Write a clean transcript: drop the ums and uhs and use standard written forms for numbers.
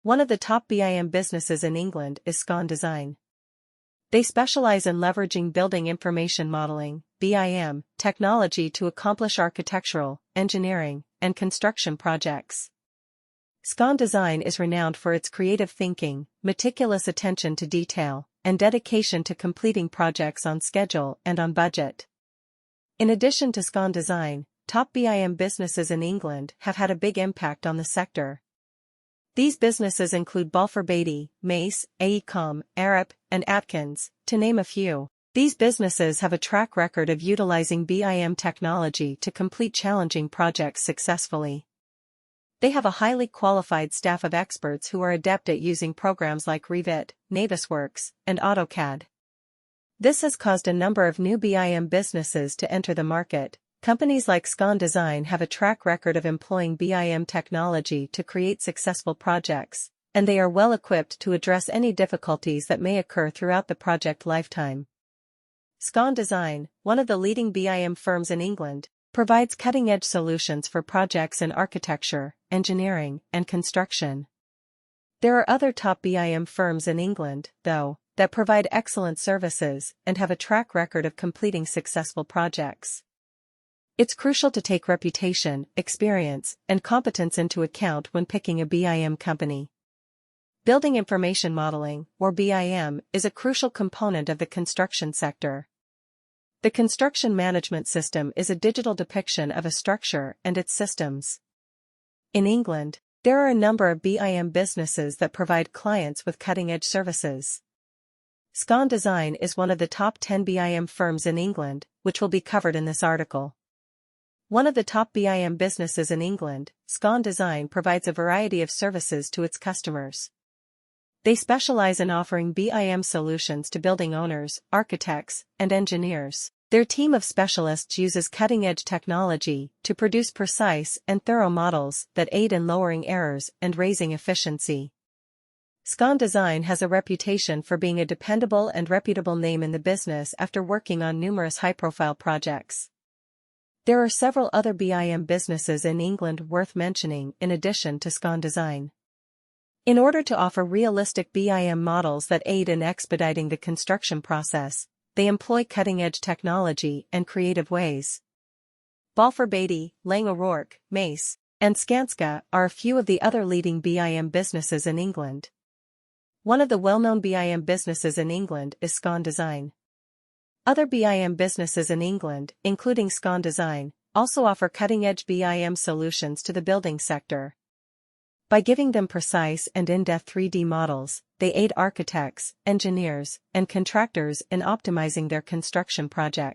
One of the top BIM businesses in England is Scon Design. They specialize in leveraging building information modeling (BIM) technology to accomplish architectural, engineering, and construction projects. Scon Design is renowned for its creative thinking, meticulous attention to detail, and dedication to completing projects on schedule and on budget. In addition to Scon Design, top BIM businesses in England have had a big impact on the sector. These businesses include Balfour Beatty, Mace, AECOM, Arup, and Atkins, to name a few. These businesses have a track record of utilizing BIM technology to complete challenging projects successfully. They have a highly qualified staff of experts who are adept at using programs like Revit, Navisworks, and AutoCAD. This has caused a number of new BIM businesses to enter the market. Companies like Scon Design have a track record of employing BIM technology to create successful projects, and they are well equipped to address any difficulties that may occur throughout the project lifetime. Scon Design, one of the leading BIM firms in England, provides cutting-edge solutions for projects in architecture, engineering, and construction. There are other top BIM firms in England, though, that provide excellent services and have a track record of completing successful projects. It's crucial to take reputation, experience, and competence into account when picking a BIM company. Building information modeling, or BIM, is a crucial component of the construction sector. The construction management system is a digital depiction of a structure and its systems. In England, there are a number of BIM businesses that provide clients with cutting-edge services. Scon Design is one of the top 10 BIM firms in England, which will be covered in this article. One of the top BIM businesses in England, Scon Design provides a variety of services to its customers. They specialize in offering BIM solutions to building owners, architects, and engineers. Their team of specialists uses cutting-edge technology to produce precise and thorough models that aid in lowering errors and raising efficiency. Scon Design has a reputation for being a dependable and reputable name in the business after working on numerous high-profile projects. There are several other BIM businesses in England worth mentioning in addition to Scon Design. In order to offer realistic BIM models that aid in expediting the construction process, they employ cutting-edge technology and creative ways. Balfour Beatty, Lang O'Rourke, Mace, and Skanska are a few of the other leading BIM businesses in England. One of the well-known BIM businesses in England is Scon Design. Other BIM businesses in England, including Scon Design, also offer cutting-edge BIM solutions to the building sector. By giving them precise and in-depth 3D models, they aid architects, engineers, and contractors in optimizing their construction projects.